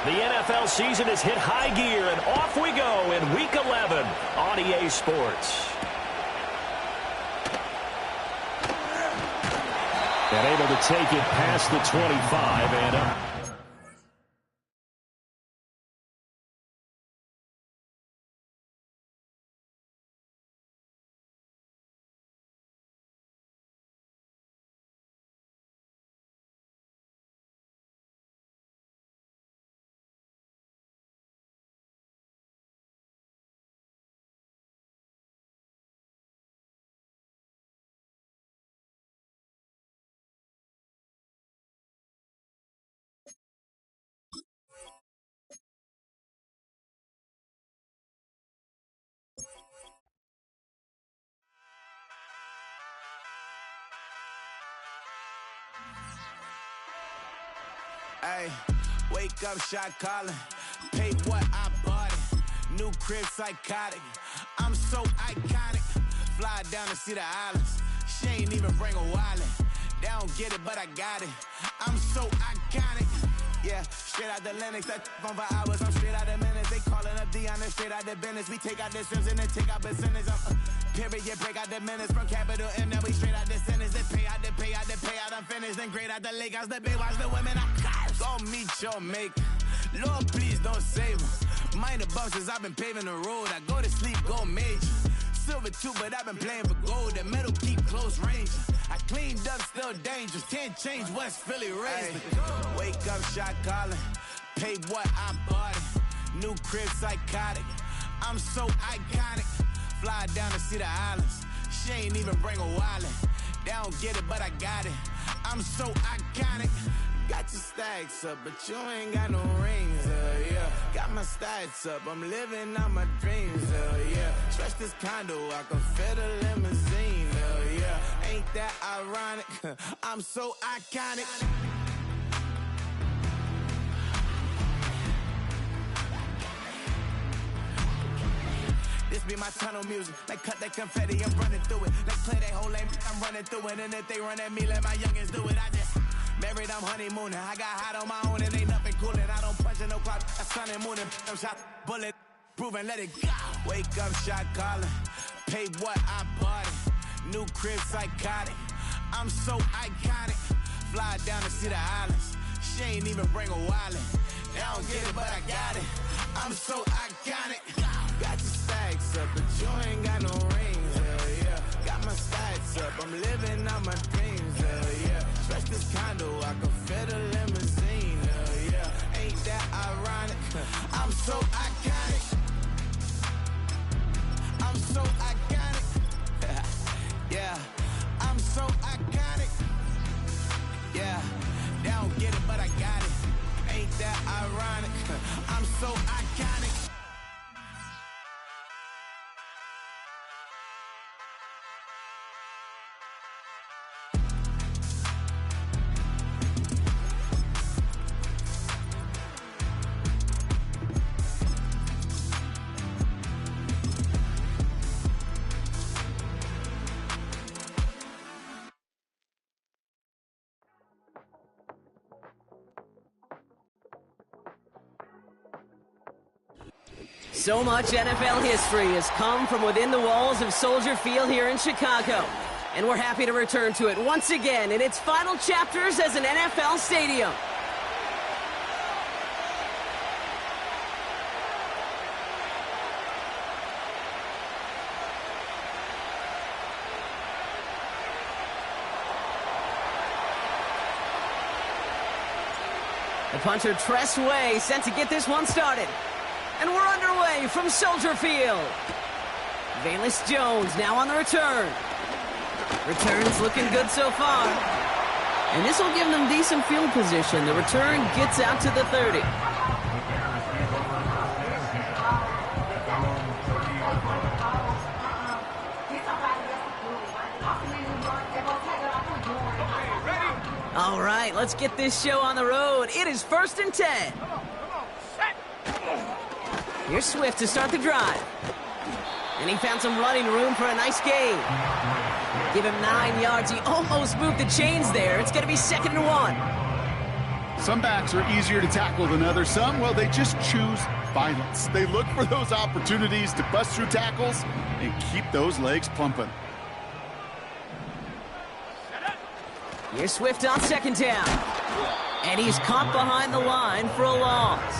The NFL season has hit high gear, and off we go in Week 11 on EA Sports. And able to take it past the 25 and up. Ay, wake up, shot calling. Pay what I bought it. New crib psychotic. I'm so iconic. Fly down to see the islands. She ain't even bring a wallet. They don't get it, but I got it. I'm so iconic. Yeah, straight out the Lennox. That phone for hours. I'm straight out the minutes. They calling up Dion and straight out the business. We take out the strips and then take out percentage. Period, break out the minutes from capital M. Now we straight out the sentence. They pay out, they pay out, they pay out. I'm finished. Then grade out the lake house. The big watch the women. Go meet your maker. Lord, please don't save them. Minor bumps as I've been paving the road. I go to sleep, go major. Silver too, but I've been playing for gold. The metal keep close range. I cleaned up, still dangerous. Can't change West Philly raised. Wake up, shot calling. Pay what I bought it. New crib psychotic. I'm so iconic. Fly down to see the islands. She ain't even bring a wallet. They don't get it, but I got it. I'm so iconic. Got your stacks up, but you ain't got no rings, yeah. Got my stats up, I'm living out my dreams, yeah. Stretch this condo, I can fit a limousine, yeah. Ain't that ironic? I'm so iconic. This be my tunnel music. Like cut that confetti, I'm running through it. Like play that whole lane, I'm running through it. And if they run at me, let my youngins do it. I just married, I'm honeymooning. I got hot on my own and ain't nothing coolin'. I don't punch in no clock, I sun and moon and I'm shot, bullet, proven, let it go. Wake up, shot calling. Pay what I bought it. New crib psychotic. I'm so iconic. Fly down to see the islands. She ain't even bring a wallet. They don't get it, but I got it. I'm so iconic. Got your stacks up, but you ain't got no rings, yeah. Got my stats up, I'm living out my dreams, yeah. Stretch this condo, I can fit a limousine, yeah. Ain't that ironic? I'm so iconic. I'm so iconic. Yeah, I'm so iconic. Yeah, they don't get it, but I got it. Ain't that ironic? I'm so iconic. So much NFL history has come from within the walls of Soldier Field here in Chicago. And we're happy to return to it once again in its final chapters as an NFL stadium. The punter Tress Way set to get this one started. And we're underway from Soldier Field. Valus Jones now on the return. Return's looking good so far. And this will give them decent field position. The return gets out to the 30. All right, let's get this show on the road. It is 1st and 10. Here's Swift to start the drive. And he found some running room for a nice gain. Give him 9 yards. He almost moved the chains there. It's going to be 2nd and 1. Some backs are easier to tackle than others. Some, well, they just choose violence. They look for those opportunities to bust through tackles and keep those legs pumping. Here's Swift on second down. And he's caught behind the line for a loss.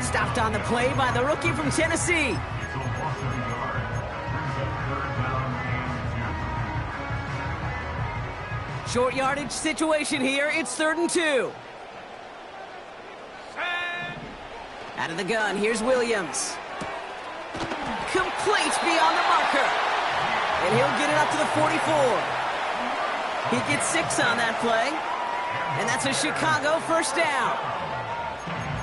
Stopped on the play by the rookie from Tennessee. Short yardage situation here. It's 3rd and 2. Out of the gun, here's Williams. Complete beyond the marker. And he'll get it up to the 44. He gets 6 on that play. And that's a Chicago first down.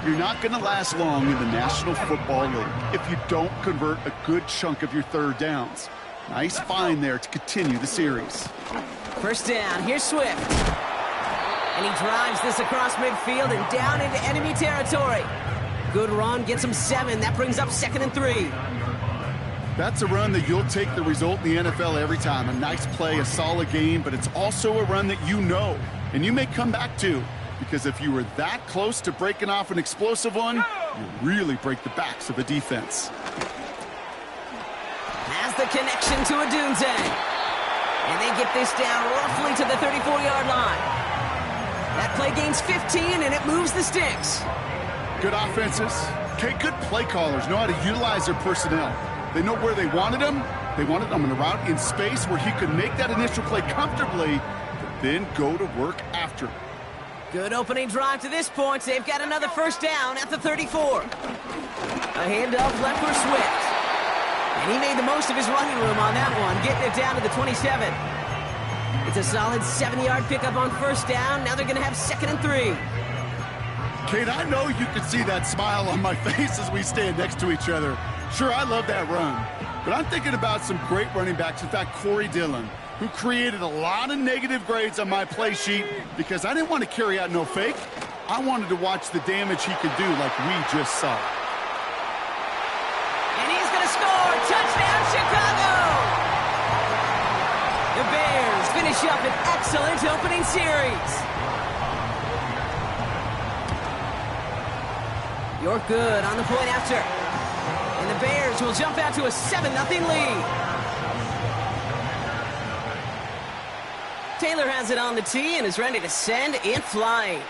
You're not going to last long in the National Football League if you don't convert a good chunk of your 3rd downs. Nice find there to continue the series. First down, here's Swift. And he drives this across midfield and down into enemy territory. Good run, gets him 7. That brings up 2nd and 3. That's a run that you'll take the result in the NFL every time. A nice play, a solid game, but it's also a run that you know and you may come back to, because if you were that close to breaking off an explosive one, you really break the backs of a defense. Has the connection to Odunze. And they get this down roughly to the 34-yard line. That play gains 15, and it moves the sticks. Good offenses. Okay, good play callers know how to utilize their personnel. They know where they wanted him. They wanted him in a route in space where he could make that initial play comfortably, but then go to work after. Good opening drive to this point. They've got another first down at the 34. A handoff left for Swift. And he made the most of his running room on that one, getting it down to the 27. It's a solid 7-yard pickup on first down. Now they're going to have 2nd and 3. Kate, I know you can see that smile on my face as we stand next to each other. Sure, I love that run, but I'm thinking about some great running backs. In fact, Corey Dillon, who created a lot of negative grades on my play sheet because I didn't want to carry out no fake. I wanted to watch the damage he could do like we just saw. And he's going to score. Touchdown, Chicago! The Bears finish up an excellent opening series. You're good on the point after. And the Bears will jump out to a 7-0 lead. Taylor has it on the tee and is ready to send in flight.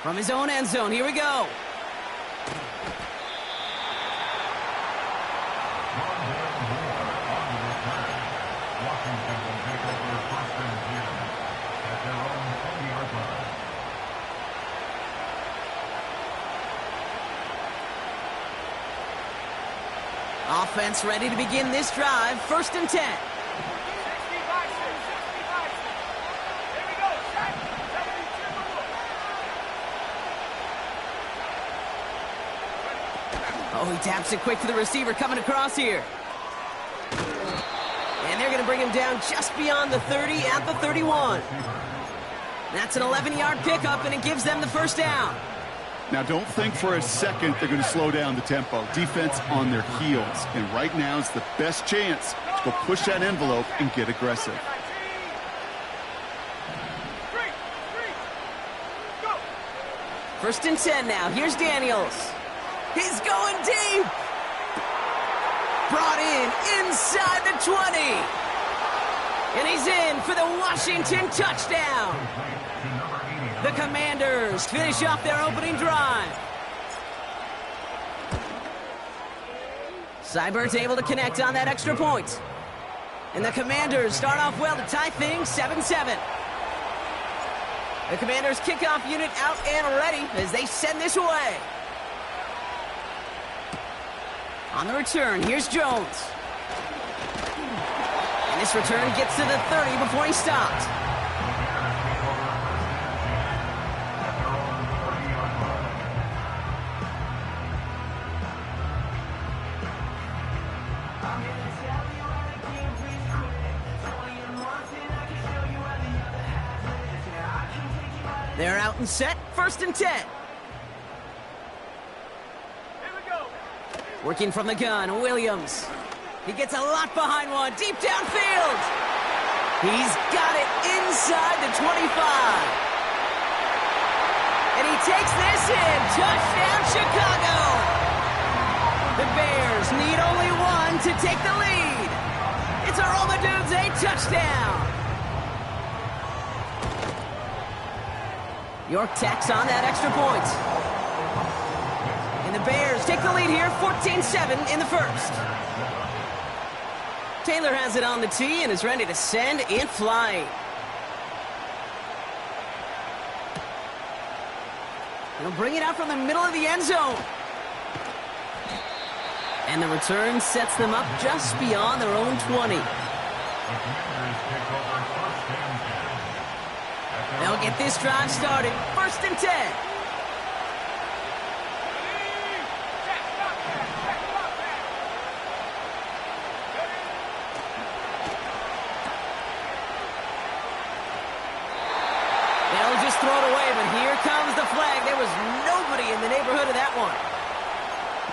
From his own end zone, here we go. Offense ready to begin this drive. 1st and 10. Oh, he taps it quick to the receiver coming across here. And they're going to bring him down just beyond the 30 at the 31. That's an 11-yard pickup, and it gives them the first down. Now, don't think for a second they're going to slow down the tempo. Defense on their heels. And right now is the best chance to go push that envelope and get aggressive. First and 10 now. Here's Daniels. He's going deep. Brought in inside the 20. And he's in for the Washington touchdown. The Commanders finish off their opening drive. Seibert's able to connect on that extra point. And the Commanders start off well to tie things 7-7. The Commanders kickoff unit out and ready as they send this away. On the return, here's Jones. And this return gets to the 30 before he stopped. They're out and set. 1st and 10. Working from the gun, Williams. He gets a lot behind one, deep downfield. He's got it inside the 25. And he takes this in. Touchdown, Chicago. The Bears need only one to take the lead. It's a Roma Dudes, a touchdown. York tacks on that extra point. And the Bears take the lead here, 14-7 in the first. Taylor has it on the tee and is ready to send in flight. He'll bring it out from the middle of the end zone. And the return sets them up just beyond their own 20. They'll get this drive started. 1st and 10. They'll just throw it away, but here comes the flag. There was nobody in the neighborhood of that one.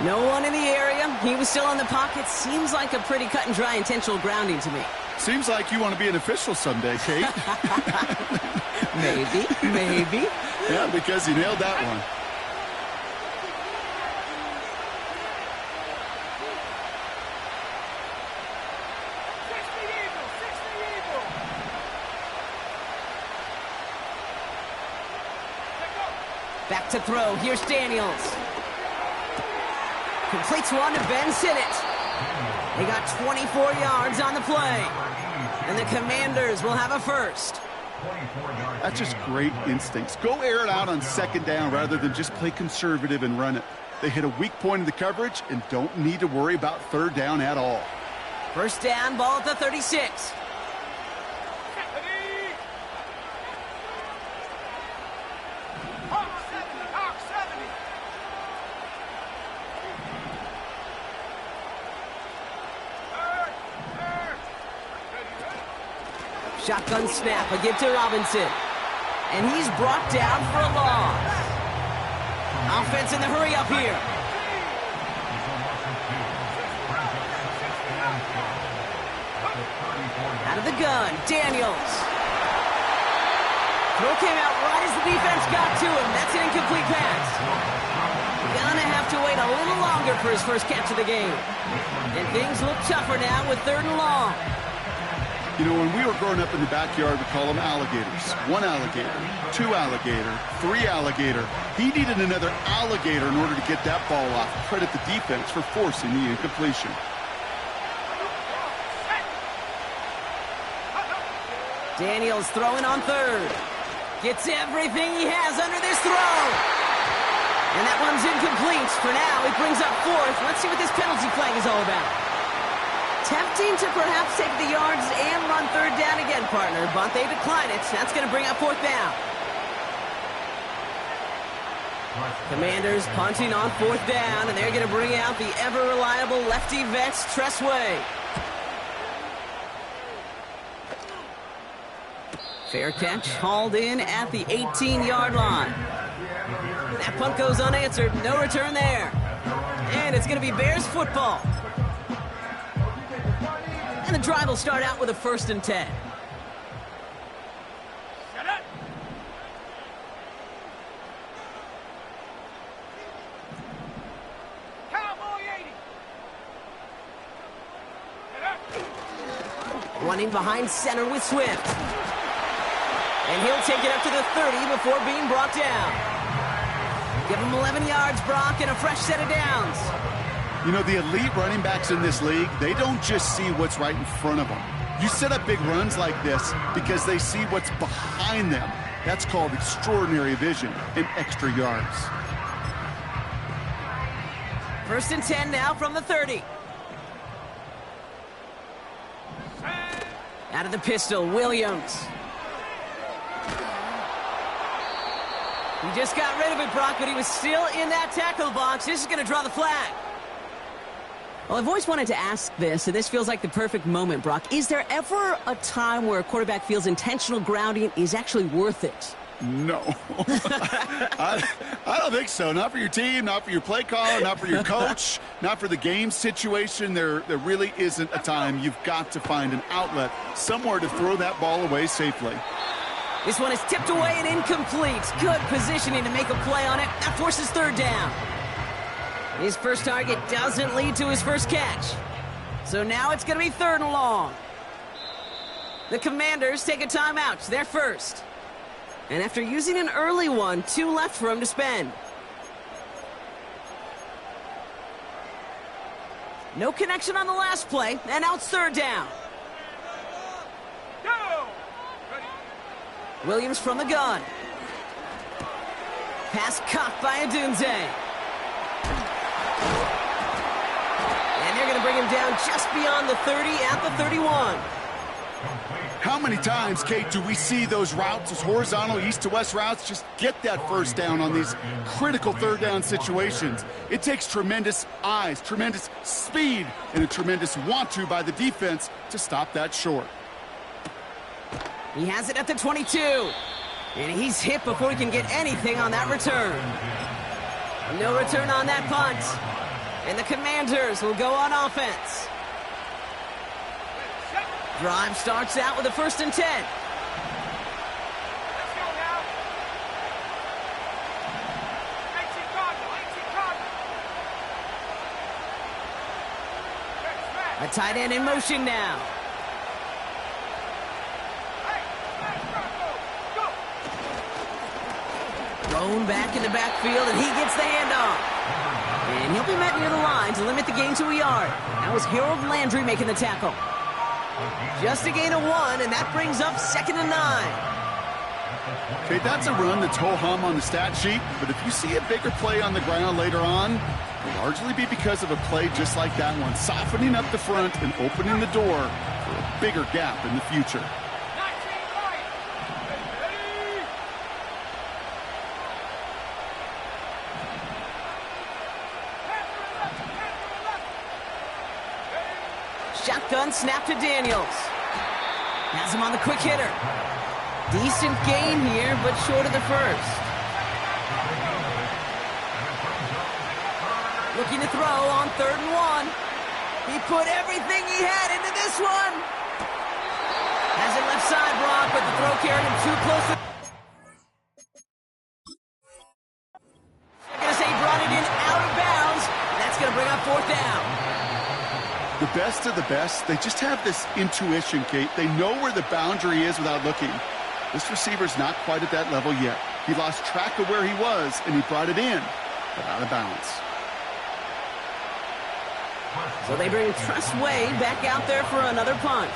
No one in the area. He was still in the pocket. Seems like a pretty cut and dry intentional grounding to me. Seems like you want to be an official someday, Kate. Maybe. Yeah, because you nailed that one. Back to throw. Here's Daniels. Completes one to Ben Sinnott. They got 24 yards on the play. And the Commanders will have a first. That's just great instincts. Go air it out on 2nd down rather than just play conservative and run it. They hit a weak point in the coverage and don't need to worry about 3rd down at all. 1st down, ball at the 36. Shotgun snap, a give to Robinson. And he's brought down for a loss. Offense in the hurry up here. Out of the gun, Daniels. Throw came out right as the defense got to him. That's an incomplete pass. Gonna have to wait a little longer for his first catch of the game. And things look tougher now with 3rd and long. You know, when we were growing up in the backyard, we call them alligators. 1 alligator, 2 alligator, 3 alligator. He needed another alligator in order to get that ball off. Credit the defense for forcing the incompletion. Daniels throwing on 3rd. Gets everything he has under this throw. And that one's incomplete. For now, he brings up 4th. Let's see what this penalty flag is all about. Tempting to perhaps take the yards and run 3rd down again, partner, but they decline it. That's going to bring up 4th down. Commanders punting on 4th down, and they're going to bring out the ever-reliable lefty vets, Tressway. Fair catch, hauled in at the 18-yard line. That punt goes unanswered, no return there. And it's going to be Bears football. And the drive will start out with a 1st and 10. Running behind center with Swift. And he'll take it up to the 30 before being brought down. Give him 11 yards, Brock, and a fresh set of downs. You know, the elite running backs in this league, they don't just see what's right in front of them. You set up big runs like this because they see what's behind them. That's called extraordinary vision and extra yards. 1st and 10 now from the 30. Out of the pistol, Williams. He just got rid of it, Brock, but he was still in that tackle box. This is going to draw the flag. Well, I've always wanted to ask this, and this feels like the perfect moment, Brock. Is there ever a time where a quarterback feels intentional grounding is actually worth it? No. I don't think so. Not for your team, not for your play caller, not for your coach, not for the game situation. There really isn't a time. You've got to find an outlet, somewhere to throw that ball away safely. This one is tipped away and incomplete. Good positioning to make a play on it. That forces third down. His first target doesn't lead to his first catch. So now it's going to be 3rd and long. The Commanders take a timeout. They're first. And after using an early one, 2 left for him to spend. No connection on the last play, and now it's 3rd down. Williams from the gun. Pass caught by Adunze. And they're going to bring him down just beyond the 30 at the 31. How many times, Kate, do we see those routes, those horizontal east-to-west routes, just get that first down on these critical 3rd down situations? It takes tremendous eyes, tremendous speed, and a tremendous want-to by the defense to stop that short. He has it at the 22. And he's hit before he can get anything on that return. No return on that punt. And the Commanders will go on offense. Drive starts out with a 1st and 10. A tight end in motion now. Thrown back in the backfield, and he gets the handoff. And he'll be met near the line to limit the gain to a yard. That was Harold Landry making the tackle. Just a gain of 1, and that brings up 2nd and 9. Okay, that's a run that's ho-hum on the stat sheet, but if you see a bigger play on the ground later on, it'll largely be because of a play just like that one, softening up the front and opening the door for a bigger gap in the future. Shotgun snap to Daniels. Has him on the quick hitter. Decent gain here, but short of the first. Looking to throw on 3rd and 1. He put everything he had into this one. Has it left side, Brock, but the throw carried him too close. They're going to say he brought it in out of bounds. That's going to bring up 4th down. The best of the best, they just have this intuition, Kate. They know where the boundary is without looking. This receiver's not quite at that level yet. He lost track of where he was, and he brought it in, but out of bounds. So they bring Tress Way back out there for another punt.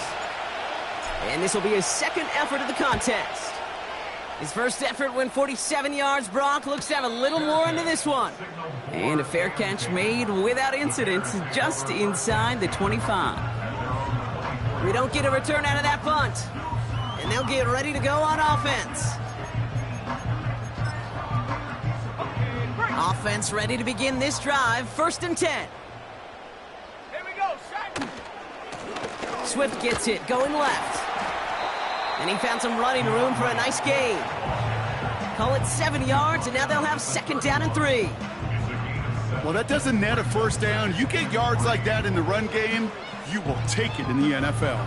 And this will be his 2nd effort of the contest. His first effort went 47 yards. Brock looks to have a little more into this one. And a fair catch made without incident just inside the 25. We don't get a return out of that punt. And they'll get ready to go on offense. Offense ready to begin this drive. 1st and 10. Here we go, Swift gets it, going left. And he found some running room for a nice gain. Call it 7 yards, and now they'll have 2nd down and 3. Well, that doesn't net a 1st down. You get yards like that in the run game, you will take it in the NFL.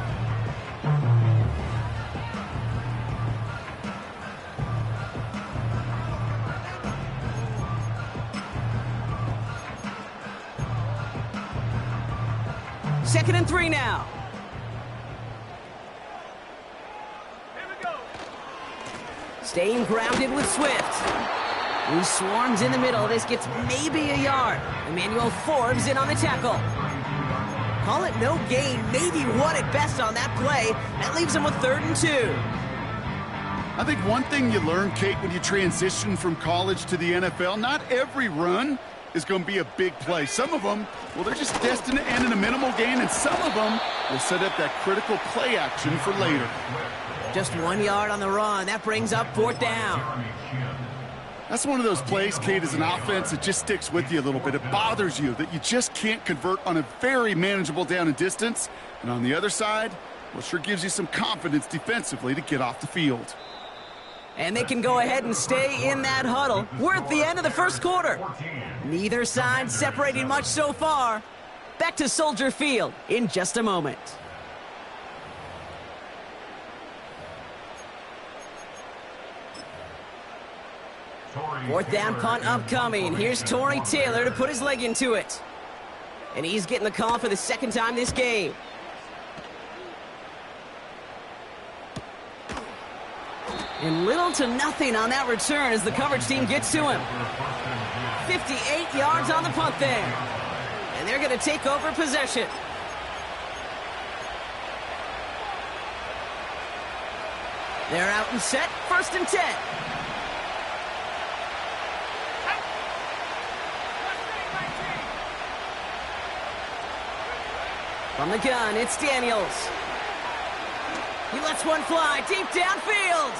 Second and 3 now. Staying grounded with Swift. He swarms in the middle. This gets maybe a yard. Emmanuel Forbes in on the tackle. Call it no gain, maybe 1 at best on that play. That leaves him with 3rd and 2. I think one thing you learn, Kate, when you transition from college to the NFL, not every run is going to be a big play. Some of them, well, they're just destined to end in a minimal gain, and some of them will set up that critical play action for later. Just 1 yard on the run. That brings up 4th down. That's one of those plays, Kate, as an offense that just sticks with you a little bit. It bothers you that you just can't convert on a very manageable down and distance. And on the other side, well, it sure gives you some confidence defensively to get off the field. And they can go ahead and stay in that huddle. We're at the end of the first quarter. Neither side separating much so far. Back to Soldier Field in just a moment. Fourth down punt upcoming. Here's Torrey Taylor to put his leg into it. And he's getting the call for the second time this game. And little to nothing on that return as the coverage team gets to him. 58 yards on the punt there. And they're going to take over possession. They're out and set, 1st and 10. From the gun, it's Daniels. He lets one fly deep downfield.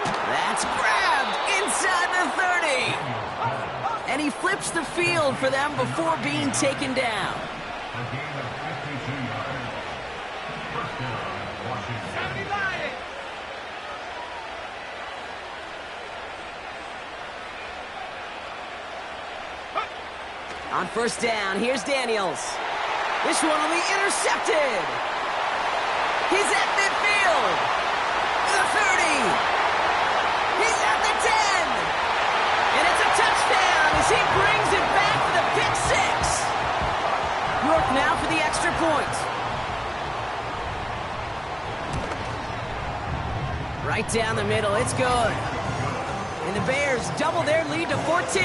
That's grabbed inside the 30. And he flips the field for them before being taken down. On 1st down, here's Daniels. This one will be intercepted. He's at midfield. The 30. He's at the 10. And it's a touchdown as he brings it back for the pick 6. York now for the extra point. Right down the middle. It's good. And the Bears double their lead to 14.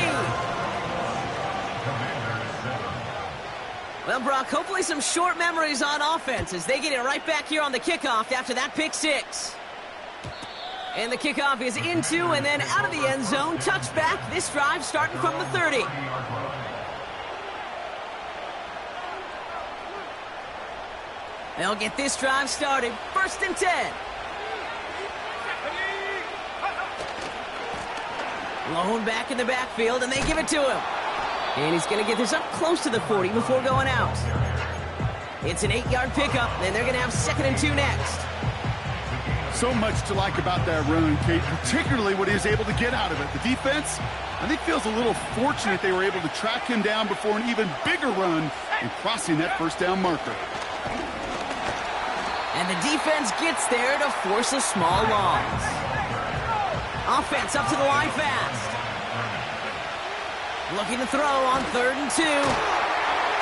Well, Brock, hopefully some short memories on offense as they get it right back here on the kickoff after that pick 6. And the kickoff is into and then out of the end zone. Touchback, this drive starting from the 30. They'll get this drive started. 1st and 10. Lone back in the backfield, and they give it to him. And he's going to get this up close to the 40 before going out. It's an 8-yard pickup, and they're going to have 2nd and 2 next. So much to like about that run, Kate, particularly what he was able to get out of it. The defense, I think, feels a little fortunate they were able to track him down before an even bigger run and crossing that 1st down marker. And the defense gets there to force a small loss. Offense up to the line fast. Looking to throw on 3rd and 2.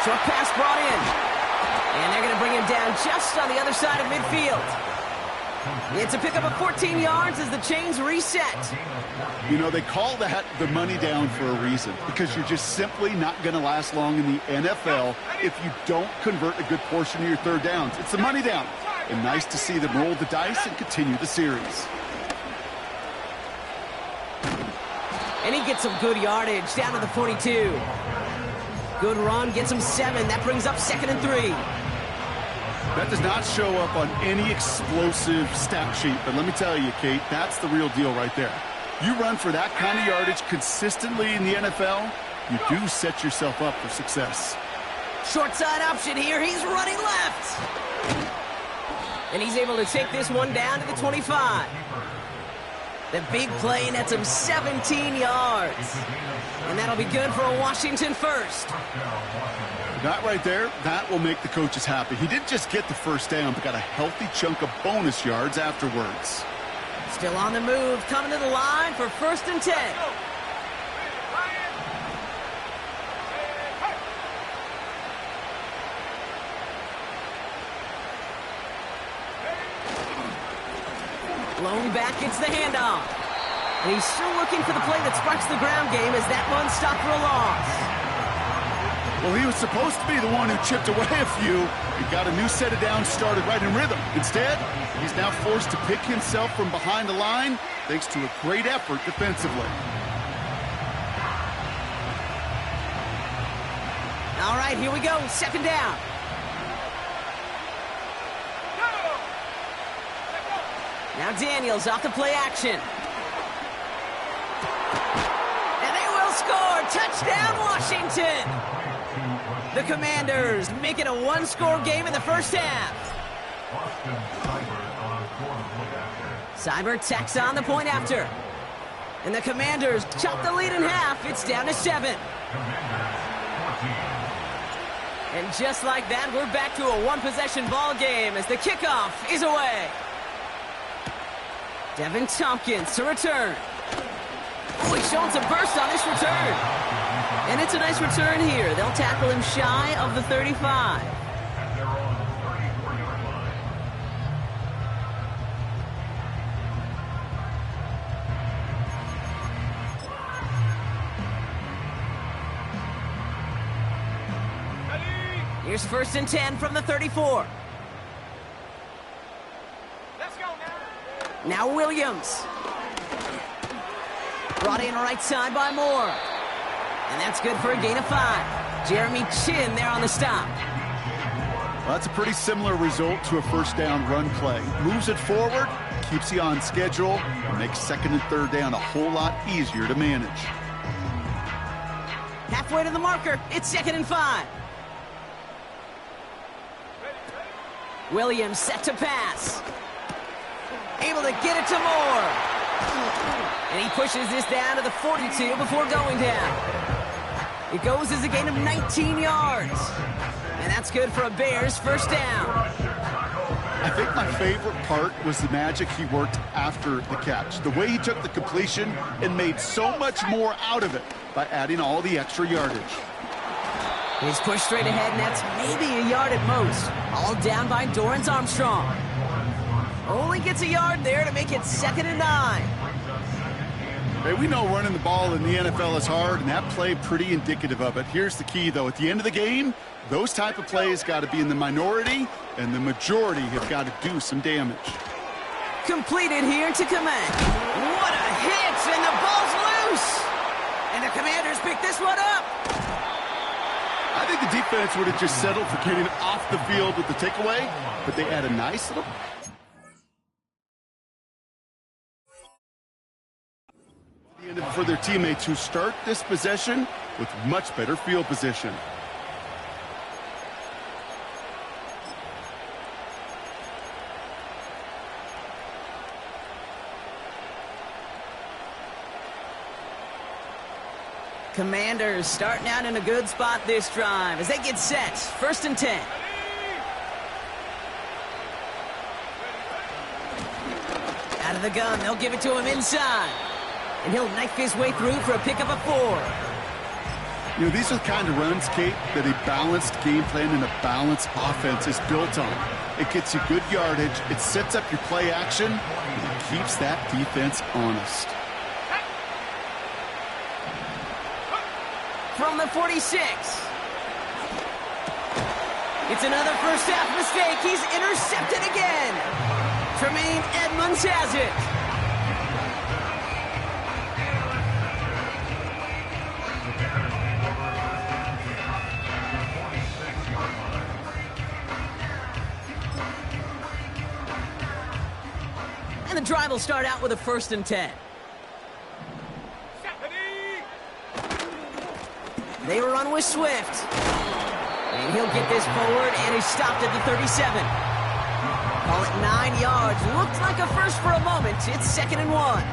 Short pass brought in. And they're going to bring him down just on the other side of midfield. It's a pickup of 14 yards as the chains reset. You know, they call that the money down for a reason, because you're just simply not going to last long in the NFL if you don't convert a good portion of your 3rd downs. It's the money down. And nice to see them roll the dice and continue the series. And he gets some good yardage down to the 42. Good run, gets him 7. That brings up 2nd and 3. That does not show up on any explosive stat sheet, but let me tell you, Kate, that's the real deal right there. You run for that kind of yardage consistently in the NFL, you do set yourself up for success. Short side option here. He's running left. And he's able to take this one down to the 25. The big play nets him 17 yards. And that'll be good for a Washington 1st. That right there, that will make the coaches happy. He didn't just get the 1st down, but got a healthy chunk of bonus yards afterwards. Still on the move, coming to the line for 1st and 10. Lone back gets the handoff. And he's still looking for the play that sparks the ground game as that one stopped for a loss. Well, he was supposed to be the one who chipped away a few and got a new set of downs started right in rhythm. Instead, he's now forced to pick himself from behind the line thanks to a great effort defensively. All right, here we go. 2nd down. Now Daniels off the play action. And they will score. Touchdown, Washington. The Commanders make it a 1-score game in the 1st half. Cyber tacks on the point after. And the Commanders chop the lead in half. It's down to 7. And just like that, we're back to a one-possession ball game as the kickoff is away. Devin Tompkins to return. Oh, he's showing some burst on this return. And it's a nice return here. They'll tackle him shy of the 35. Here's 1st and 10 from the 34. Let's go now. Now Williams. Brought in right side by Moore. And that's good for a gain of 5. Jeremy Chin there on the stop. Well, that's a pretty similar result to a first down run play. Moves it forward, keeps you on schedule, and makes 2nd and 3rd down a whole lot easier to manage. Halfway to the marker. It's 2nd and 5. Williams set to pass. Able to get it to Moore. And he pushes this down to the 42 before going down. It goes as a gain of 19 yards. And that's good for a Bears first down. I think my favorite part was the magic he worked after the catch. The way he took the completion and made so much more out of it by adding all the extra yardage. He's pushed straight ahead, and that's maybe a yard at most. All down by Dorrance Armstrong. Only gets a yard there to make it 2nd and 9. Hey, we know running the ball in the NFL is hard, and that play pretty indicative of it. Here's the key, though. At the end of the game, those type of plays got to be in the minority, and the majority have got to do some damage. Completed here to Command. What a hit, and the ball's loose. And the Commanders pick this one up. I think the defense would have just settled for getting off the field with the takeaway, but they had a nice little... for their teammates who start this possession with much better field position. Commanders starting out in a good spot this drive as they get set. 1st and 10. Out of the gun, they'll give it to him inside. And he'll knife his way through for a pickup of 4. You know, these are the kind of runs, Kate, that a balanced game plan and a balanced offense is built on. It gets you good yardage, it sets up your play action, and it keeps that defense honest. From the 46. It's another first half mistake. He's intercepted again. Tremaine Edmonds has it. And the drive will start out with a 1st and 10. They run with Swift. And he'll get this forward, and he's stopped at the 37. Call it 9 yards. Looked like a first for a moment. It's 2nd and 1.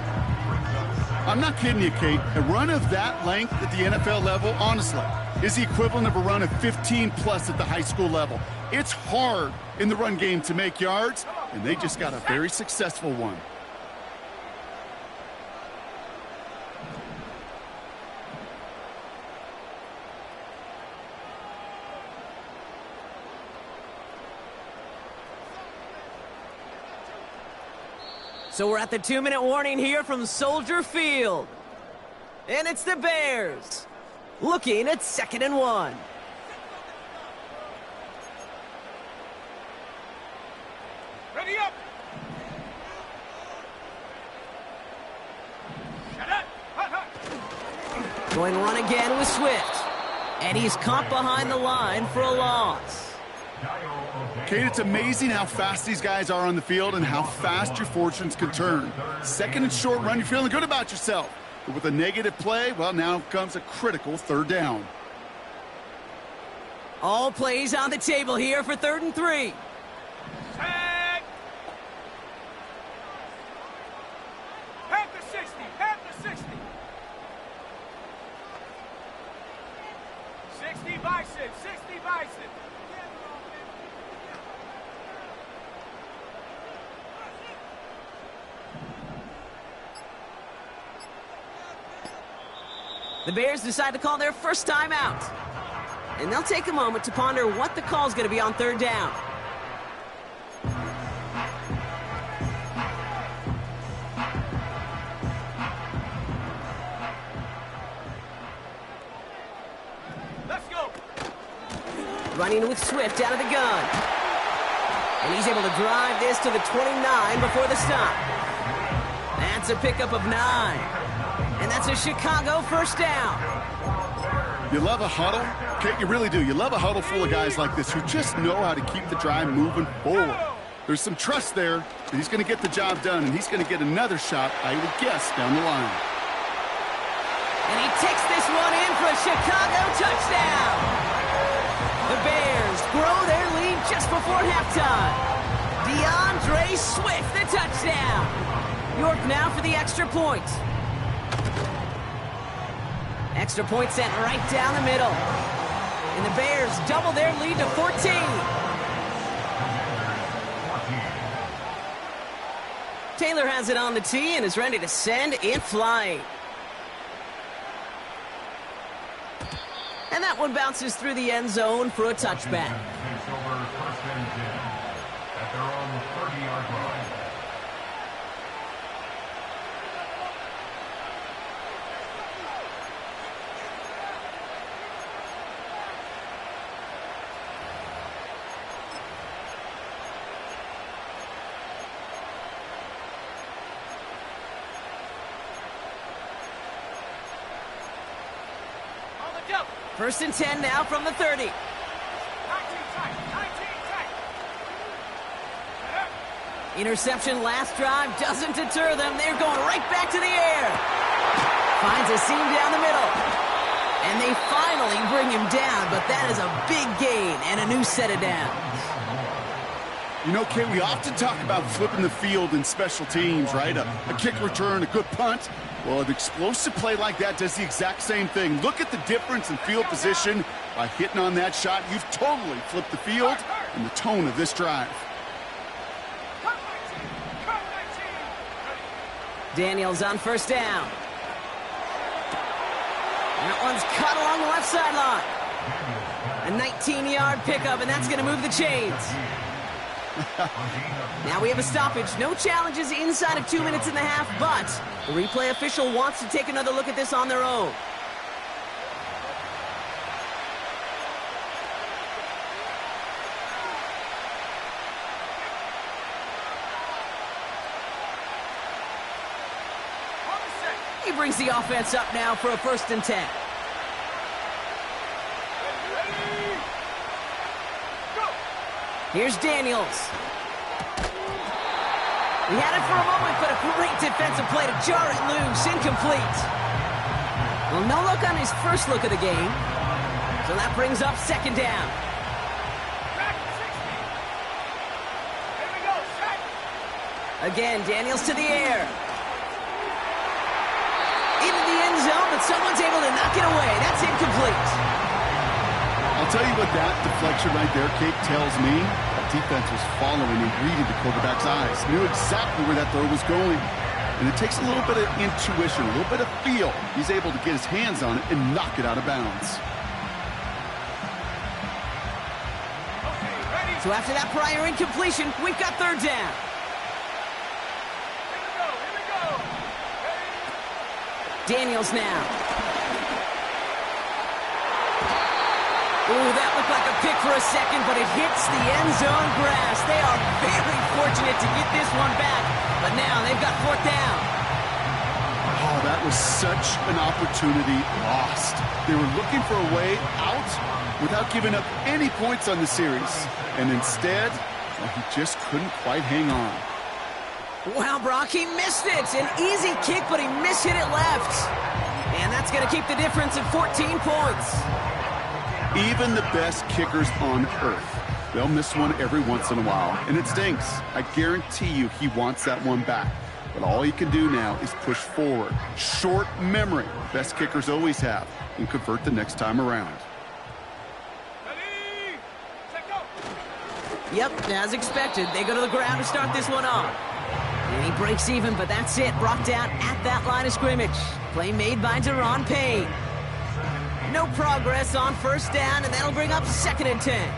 I'm not kidding you, Kate. A run of that length at the NFL level, honestly, is the equivalent of a run of 15-plus at the high school level. It's hard in the run game to make yards, and they just got a very successful one. So we're at the 2-minute warning here from Soldier Field. And it's the Bears looking at 2nd and 1. Ready up. Shut up. Hut. Going to run again with Swift. And he's caught behind the line for a loss. Kate, it's amazing how fast these guys are on the field and how fast your fortunes can turn. 2nd and short run, you're feeling good about yourself. But with a negative play, well, now comes a critical 3rd down. All plays on the table here for 3rd and 3. Set. 60. Half the 60. 60 bicep. 60 bicep. The Bears decide to call their first time out. And they'll take a moment to ponder what the call is going to be on third down. Let's go. Running with Swift out of the gun. And he's able to drive this to the 29 before the stop. That's a pickup of 9. And that's a Chicago first down. You love a huddle? Okay, you really do. You love a huddle full of guys like this who just know how to keep the drive moving forward. There's some trust there that he's going to get the job done, and he's going to get another shot, I would guess, down the line. And he takes this one in for a Chicago touchdown. The Bears grow their lead just before halftime. DeAndre Swift, the touchdown. York now for the extra point. Extra point sent right down the middle. And the Bears double their lead to 14. Taylor has it on the tee and is ready to send it flying. And that one bounces through the end zone for a touchback. At their own 30-yard line. First and 10 now from the 30. 19 tight. 19 tight. Interception last drive doesn't deter them. They're going right back to the air. Finds a seam down the middle. And they finally bring him down, but that is a big gain and a new set of downs. You know, Kate, we often talk about flipping the field in special teams, right? A kick return, a good punt. Well, an explosive play like that does the exact same thing. Look at the difference in field position. By hitting on that shot, you've totally flipped the field and the tone of this drive. Daniels on first down. That one's cut along the left sideline. A 19-yard pickup, and that's going to move the chains. Now we have a stoppage. No challenges inside of 2 minutes and a half, but the replay official wants to take another look at this on their own. He brings the offense up now for a first and 10. Here's Daniels. He had it for a moment, but a great defensive play to jar it loose. Incomplete. Well, no look on his first look of the game. So that brings up second down. Again, Daniels to the air. Into the end zone, but someone's able to knock it away. That's incomplete. I'll tell you what that deflection right there, Kate, tells me. That defense was following and reading the quarterback's eyes. Knew exactly where that throw was going. And it takes a little bit of intuition, a little bit of feel. He's able to get his hands on it and knock it out of bounds. So after that prior incompletion, we've got third down. Daniels now. Ooh, that looked like a pick for a second, but it hits the end zone grass. They are very fortunate to get this one back, but now they've got fourth down. Oh, that was such an opportunity lost. They were looking for a way out without giving up any points on the series. And instead, well, he just couldn't quite hang on. Wow, Brock, he missed it. An easy kick, but he mishit it left. And that's going to keep the difference at 14 points. Even the best kickers on earth, they'll miss one every once in a while, and it stinks. I guarantee you he wants that one back. But all he can do now is push forward. Short memory, best kickers always have, and convert the next time around. Ready? Set, go. Yep, as expected, they go to the ground to start this one off. And he breaks even, but that's it. Brought down at that line of scrimmage. Play made by Deron Payne. No progress on first down, and that'll bring up 2nd and 10.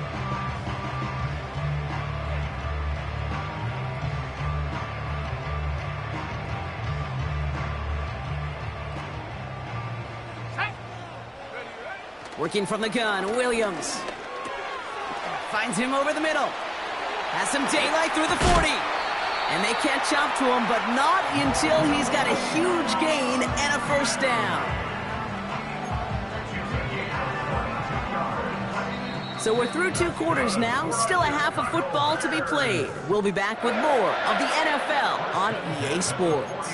Set. Ready? Working from the gun, Williams. Finds him over the middle. Has some daylight through the 40. And they catch up to him, but not until he's got a huge gain and a first down. So we're through 2 quarters now. Still a half of football to be played. We'll be back with more of the NFL on EA Sports.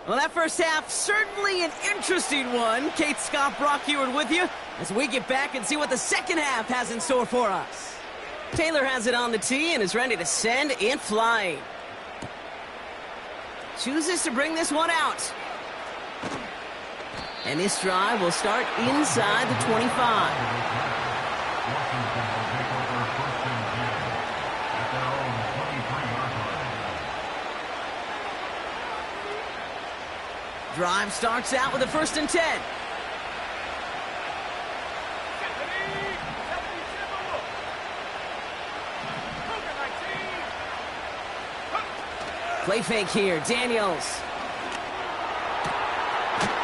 Well, that first half, certainly an interesting one. Kate Scott, Brock Heward with you as we get back and see what the second half has in store for us. Taylor has it on the tee and is ready to send it flying. Chooses to bring this one out. And this drive will start inside the 25. Drive starts out with a 1st and 10. Play fake here, Daniels.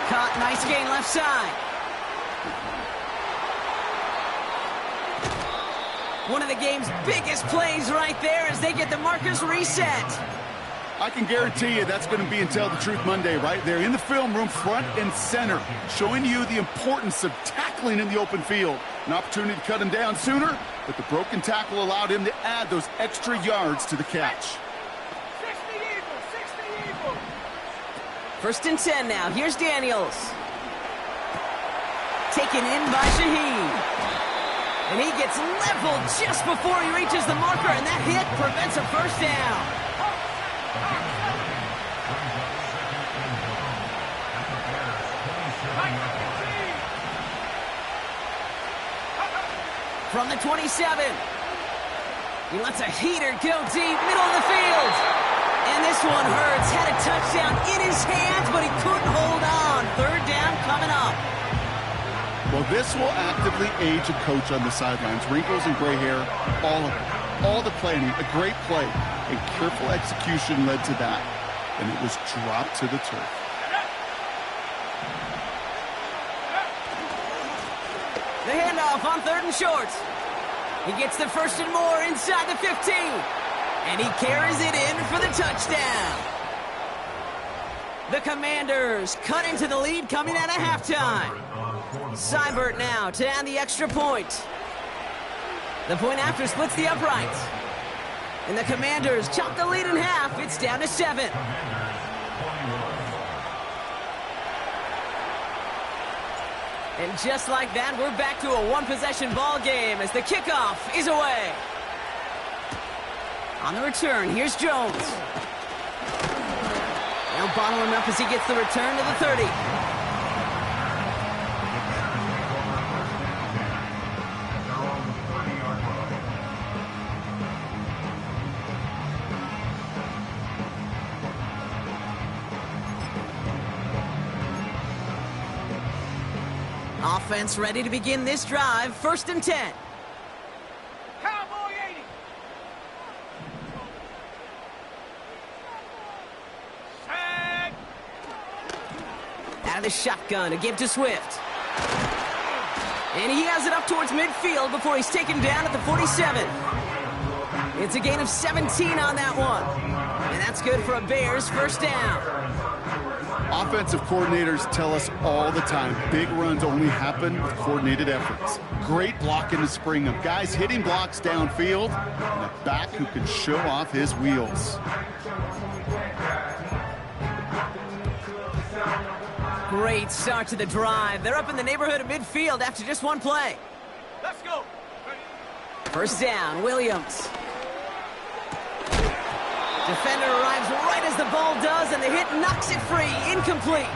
Caught, nice gain left side. One of the game's biggest plays right there as they get the markers reset. I can guarantee you that's going to be Tell the Truth Monday right there in the film room, front and center, showing you the importance of tackling in the open field. An opportunity to cut him down sooner, but the broken tackle allowed him to add those extra yards to the catch. 60 Eagles. 1st and 10 now. Here's Daniels. Taken in by Shaheed. And he gets leveled just before he reaches the marker, and that hit prevents a first down. From the 27. He lets a heater go deep, middle of the field. And this one hurts. Had a touchdown in his hands, but he couldn't hold on. 3rd down coming up. Well, this will actively age a coach on the sidelines. Wrinkles and gray hair, all of it. All the planning, a great play, and careful execution led to that. And it was dropped to the turf. The handoff on 3rd and short. He gets the 1st and more inside the 15. And he carries it in for the touchdown. The Commanders cut into the lead coming out of halftime. Seibert now to add the extra point. The point after splits the uprights. And the Commanders chop the lead in half. It's down to 7. And just like that, we're back to a 1-possession ball game as the kickoff is away. On the return, here's Jones. They'll bottle him up as he gets the return to the 30. Offense ready to begin this drive. 1st and 10. Cowboy 80. Set. Out of the shotgun to give to Swift. And he has it up towards midfield before he's taken down at the 47. It's a gain of 17 on that one. And that's good for a Bears 1st down. Offensive coordinators tell us all the time, big runs only happen with coordinated efforts. Great blocking to spring them. Guys hitting blocks downfield, and a back who can show off his wheels. Great start to the drive. They're up in the neighborhood of midfield after just one play. Let's go. Ready? First down, Williams. Defender arrives right as the ball does, and the hit knocks it free. Incomplete.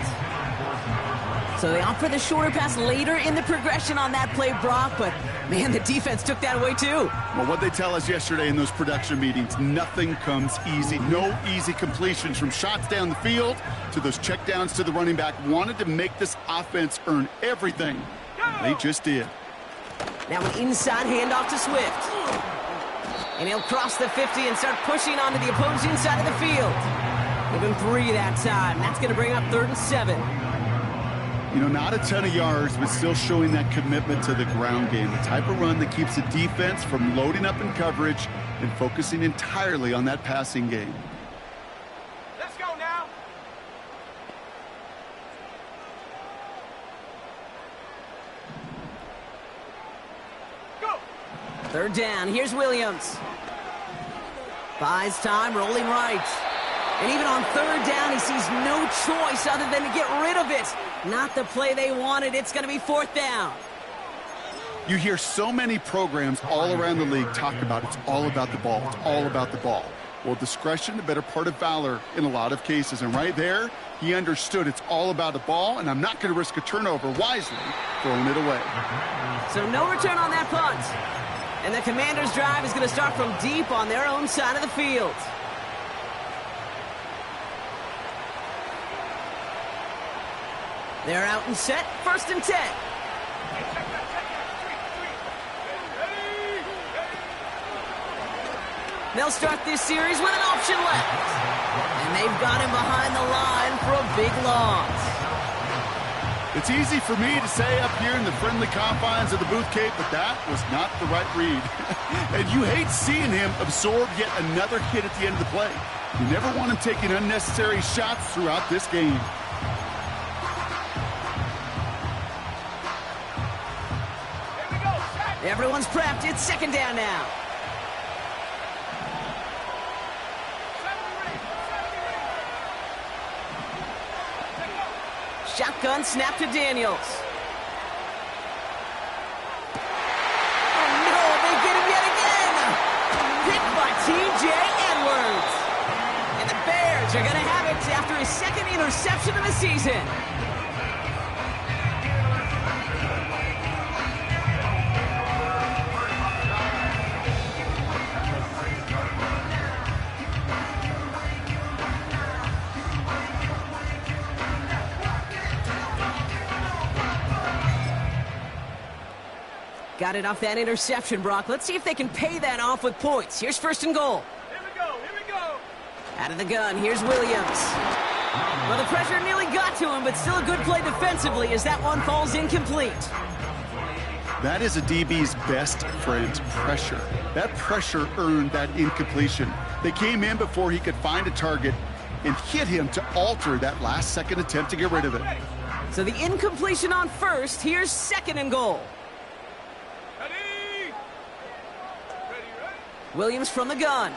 So they opt for the shorter pass later in the progression on that play, Brock, but man, the defense took that away too. Well, what they tell us yesterday in those production meetings, nothing comes easy. No easy completions from shots down the field to those checkdowns to the running back. Wanted to make this offense earn everything. They just did. Now an inside handoff to Swift. And he'll cross the 50 and start pushing onto the opposing side of the field. Give him 3 that time. That's going to bring up 3rd and 7. You know, not a ton of yards, but still showing that commitment to the ground game. The type of run that keeps the defense from loading up in coverage and focusing entirely on that passing game. Let's go now. Go. 3rd down. Here's Williams. Buys time, rolling right. And even on 3rd down, he sees no choice other than to get rid of it. Not the play they wanted. It's going to be 4th down. You hear so many programs all around the league talk about it's all about the ball. It's all about the ball. Well, discretion, the better part of valor in a lot of cases. And right there, he understood it's all about the ball, and I'm not going to risk a turnover, wisely throwing it away. So no return on that punt. And the Commanders' drive is going to start from deep on their own side of the field. They're out and set. 1st and 10. They'll start this series with an option left. And they've got him behind the line for a big loss. It's easy for me to say up here in the friendly confines of the Booth Cape, but that was not the right read. And you hate seeing him absorb yet another hit at the end of the play. You never want him taking unnecessary shots throughout this game. Everyone's prepped. It's 2nd down now. Shotgun snap to Daniels. Oh, no, they get him yet again. Picked by T.J. Edwards. And the Bears are going to have it after his 2nd interception of the season. Got it off that interception, Brock. Let's see if they can pay that off with points. Here's 1st and goal. Here we go. Here we go. Out of the gun, here's Williams. Well, the pressure nearly got to him, but still a good play defensively as that one falls incomplete. That is a DB's best friend, pressure. That pressure earned that incompletion. They came in before he could find a target and hit him to alter that last-second attempt to get rid of it. So the incompletion on 1st. Here's 2nd and goal. Ready? Williams from the gun.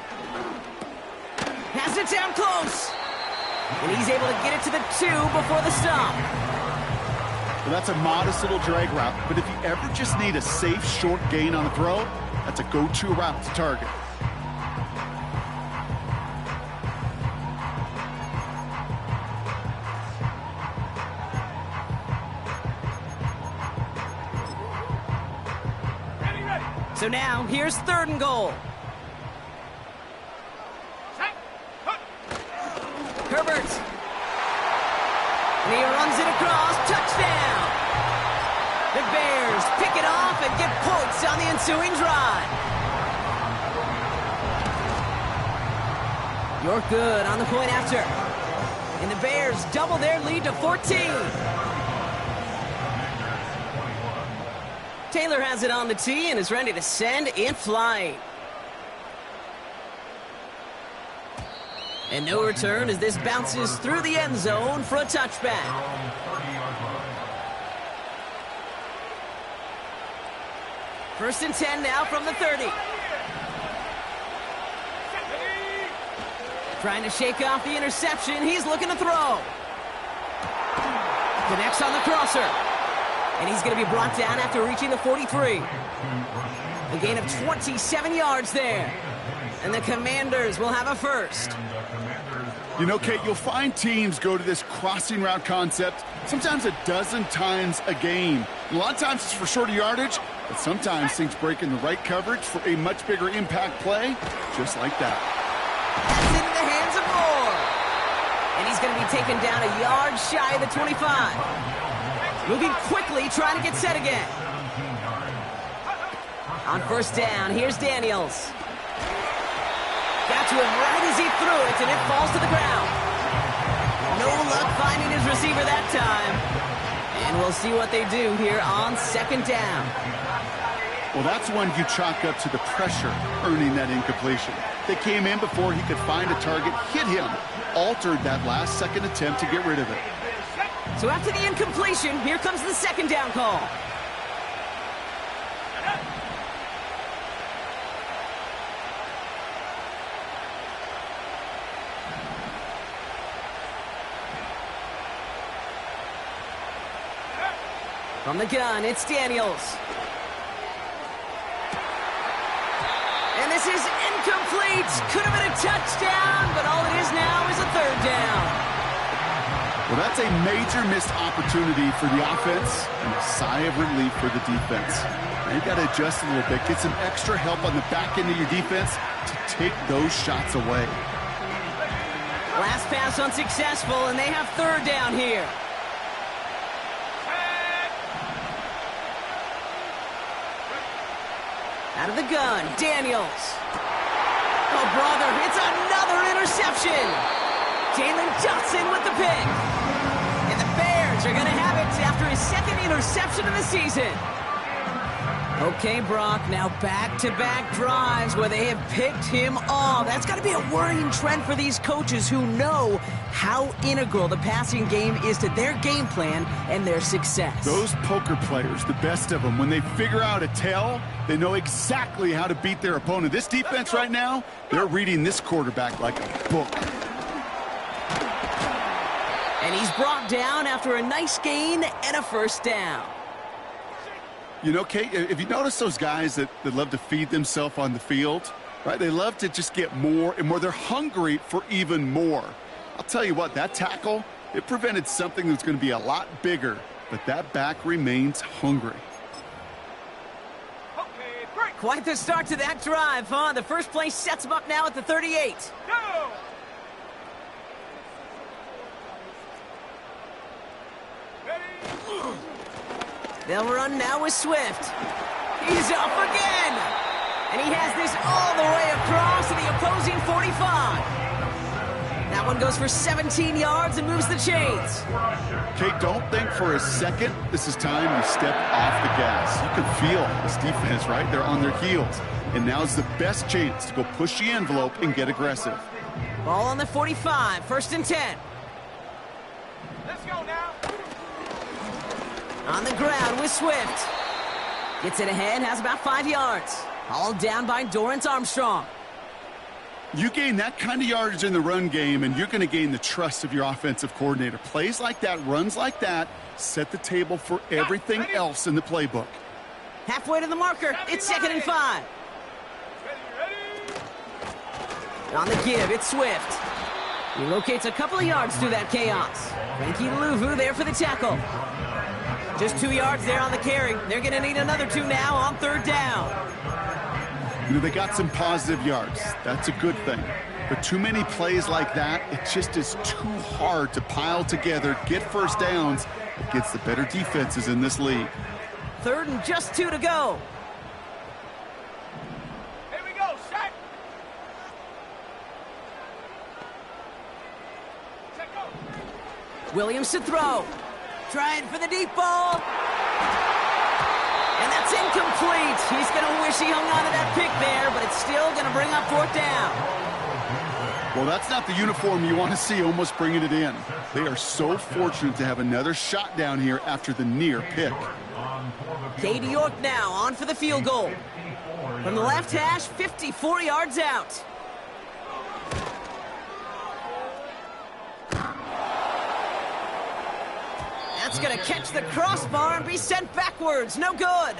Has it down close. And he's able to get it to the 2 before the stop. Well, that's a modest little drag route, but if you ever just need a safe, short gain on the throw, that's a go-to route to target. Ready. So now, here's 3rd and goal. Set. Hut. Herbert. And he runs it across. Touchdown. The Bears pick it off and get points on the ensuing drive. York good on the point after. And the Bears double their lead to 14. Taylor has it on the tee and is ready to send in flight. And no return as this bounces through the end zone for a touchback. First and 10 now from the 30. Trying to shake off the interception. He's looking to throw. Connects on the crosser. And he's going to be brought down after reaching the 43. A gain of 27 yards there. And the Commanders will have a first. You know, Kate, you'll find teams go to this crossing route concept sometimes a dozen times a game. A lot of times it's for shorter yardage, but sometimes things break in the right coverage for a much bigger impact play, just like that. That's into the hands of Moore. And he's going to be taken down a yard shy of the 25. Moving quickly, trying to get set again. On first down, here's Daniels. Got to him right as he threw it, and it falls to the ground. No luck finding his receiver that time. And we'll see what they do here on second down. Well, that's one you chalk up to the pressure earning that incompletion. They came in before he could find a target, hit him, altered that last second attempt to get rid of it. So after the incompletion, here comes the second down call. From the gun, it's Daniels. And this is incomplete. Could have been a touchdown, but all it is now is a third down. Well, that's a major missed opportunity for the offense and a sigh of relief for the defense. Now you got to adjust a little bit, get some extra help on the back end of your defense to take those shots away. Last pass unsuccessful, and they have third down here. Out of the gun, Daniels. Oh, brother, it's another interception. Jalen Johnson with the pick. And the Bears are going to have it after his second interception of the season. Okay, Brock, now back-to-back drives where they have picked him off. That's got to be a worrying trend for these coaches who know how integral the passing game is to their game plan and their success. Those poker players, the best of them, when they figure out a tell, they know exactly how to beat their opponent. This defense right now, they're reading this quarterback like a book. And he's brought down after a nice gain and a first down. You know, Kate, if you notice those guys that love to feed themselves on the field, right? They love to just get more and more. They're hungry for even more. I'll tell you what, that tackle, it prevented something that's going to be a lot bigger, but that back remains hungry. Okay, break. Quite the start to that drive, huh? The first play sets him up now at the 38. Go. Ready. They'll run now with Swift. He's up again. And he has this all the way across to the opposing 45. That one goes for 17 yards and moves the chains. Kate, don't think for a second this is time you step off the gas. You can feel this defense, right? They're on their heels. And now's the best chance to go push the envelope and get aggressive. Ball on the 45, first and 10. Let's go now. On the ground with Swift. Gets it ahead, has about 5 yards. All down by Dorrance Armstrong. You gain that kind of yardage in the run game, and you're going to gain the trust of your offensive coordinator. Plays like that, runs like that, set the table for everything else in the playbook. Halfway to the marker, it's second and 5. Ready. On the give, it's Swift. He locates a couple of yards through that chaos. Frankie Luvu there for the tackle. Just 2 yards there on the carry. They're going to need another 2 now on third down. You know, they got some positive yards. That's a good thing. But too many plays like that, it just is too hard to pile together, get first downs against the better defenses in this league. Third and just 2 to go. Here we go, set. Check go. Williams to throw. Trying for the deep ball. And that's incomplete. He's going to wish he hung on to that pick there, but it's still going to bring up fourth down. Well, that's not the uniform you want to see almost bringing it in. They are so fortunate to have another shot down here after the near pick. Katie York now on for the field goal. From the left hash, 54 yards out. That's going to catch the crossbar and be sent backwards. No good.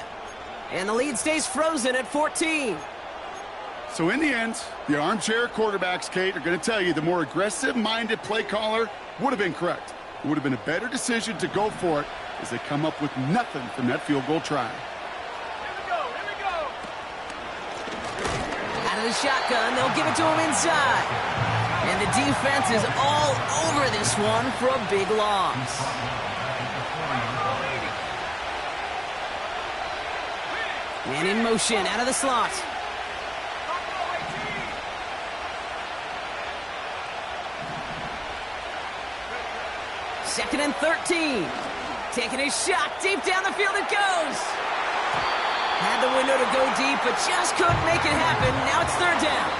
And the lead stays frozen at 14. So in the end, the armchair quarterbacks, Kate, are going to tell you the more aggressive-minded play caller would have been correct. It would have been a better decision to go for it as they come up with nothing from that field goal try. Here we go, here we go. Out of the shotgun, they'll give it to him inside. And the defense is all over this one for a big loss. Man in motion, out of the slot. Second and 13. Taking a shot. Deep down the field it goes. Had the window to go deep, but just couldn't make it happen. Now it's third down.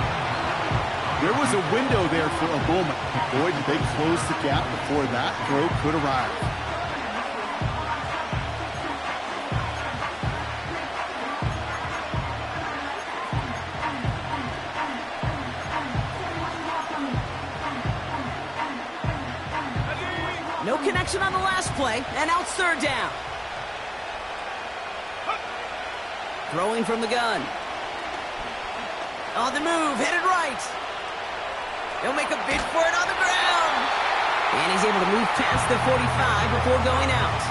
There was a window there for a moment. Boy, did they close the gap before that throw could arrive. No connection on the last play, and now it's third down. Throwing from the gun. On the move, headed right. He'll make a bid for it on the ground. And he's able to move past the 45 before going out.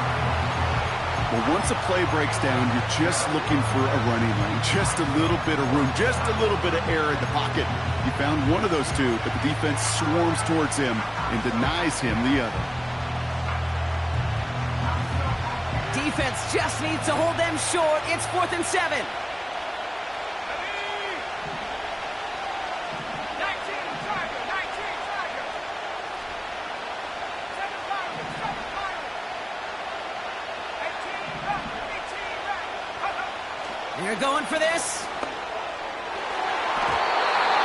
Well, once a play breaks down, you're just looking for a running lane. Just a little bit of room, just a little bit of air in the pocket. You found one of those two, but the defense swarms towards him and denies him the other. Defense just needs to hold them short. It's 4th and 7. 19 Tiger, 19 Tiger. 7 Tiger, 7 Tiger. 18 back, 18 back. They're going for this.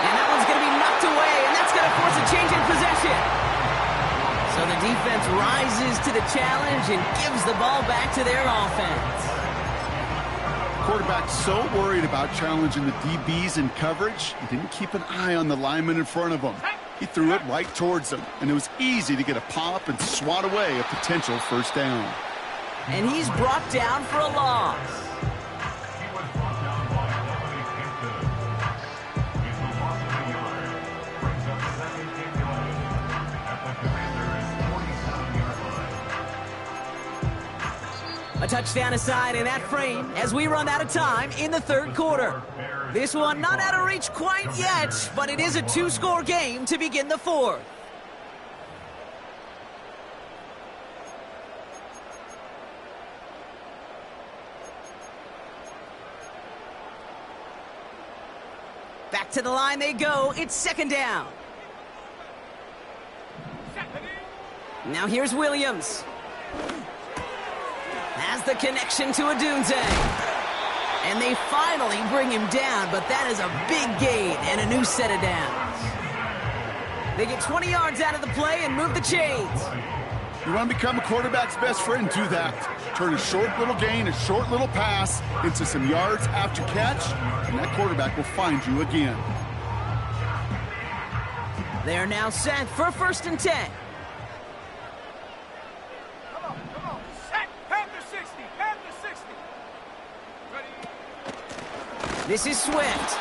And that one's going to be knocked away, and that's going to force a change in possession. So the defense rises to the challenge and gives the ball back to their offense. Quarterback so worried about challenging the DBs in coverage, he didn't keep an eye on the lineman in front of him. He threw it right towards him, and it was easy to get a pop and swat away a potential first down. And he's brought down for a loss. He was brought down by Anthony Kingston. His loss of a yard brings up second and 11 at the Commander's 47-yard line. A touchdown aside in that frame as we run out of time in the third quarter. This one not out of reach quite yet, but it is a two-score game to begin the fourth. Back to the line they go. It's second down. Now here's Williams. Has the connection to Adunze. And they finally bring him down, but that is a big gain and a new set of downs. They get 20 yards out of the play and move the chains. You want to become a quarterback's best friend, do that. Turn a short little gain, a short little pass into some yards after catch, and that quarterback will find you again. They are now set for 1st and 10. Come on. Set. Panther 60. Panther 60. Ready? This is Swift.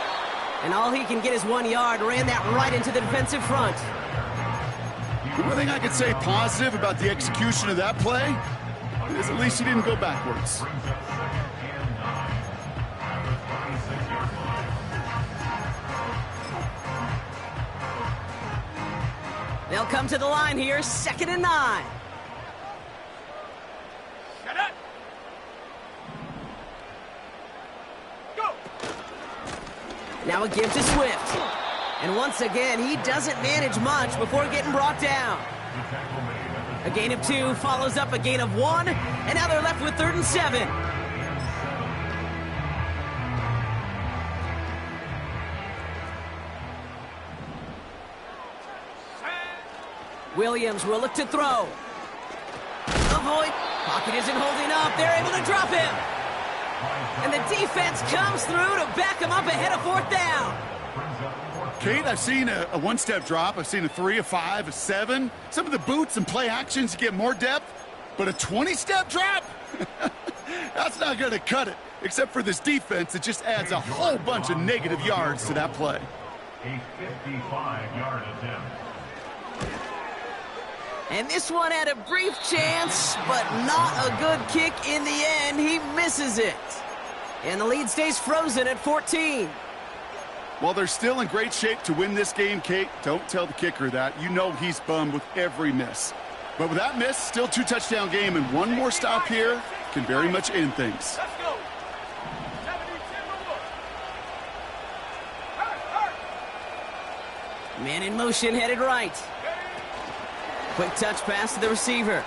And all he can get is 1 yard. Ran that right into the defensive front. The one thing I could say positive about the execution of that play is at least he didn't go backwards. They'll come to the line here, 2nd and 9. Shut up. Go. Now a give to Swift. And once again, he doesn't manage much before getting brought down. A gain of 2 follows up a gain of 1, and now they're left with 3rd and 7. Williams will look to throw. Avoid. Pocket isn't holding up. They're able to drop him. And the defense comes through to back him up ahead of 4th down. Kate, I've seen a one-step drop. I've seen a 3, a 5, a 7. Some of the boots and play actions get more depth, but a 20-step drop? That's not going to cut it. Except for this defense, it just adds a whole bunch of negative yards to that play. A 55-yard attempt. And this one had a brief chance, but not a good kick in the end. He misses it. And the lead stays frozen at 14. While they're still in great shape to win this game, Kate, don't tell the kicker that. You know he's bummed with every miss. But with that miss, still 2-touchdown game, and one more stop here can very much end things. Let's go. 72. Man in motion, headed right. Quick touch pass to the receiver.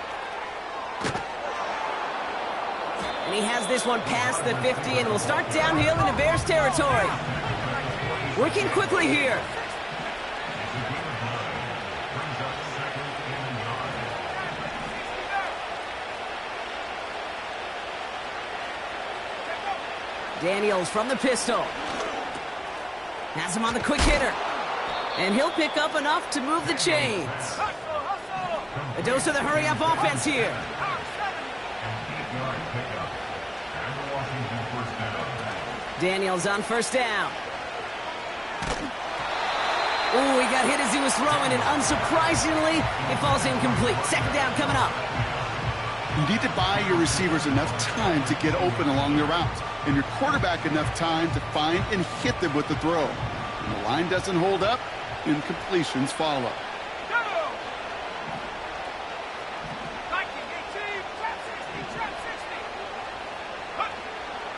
And he has this one past the 50 and will start downhill into Bears territory. Working quickly here. Daniels from the pistol. Has him on the quick hitter. And he'll pick up enough to move the chains. A dose of the hurry-up offense here. Daniels on first down. Ooh, he got hit as he was throwing, and unsurprisingly, it falls incomplete. Second down coming up. You need to buy your receivers enough time to get open along their routes, and your quarterback enough time to find and hit them with the throw. When the line doesn't hold up, incompletions follow.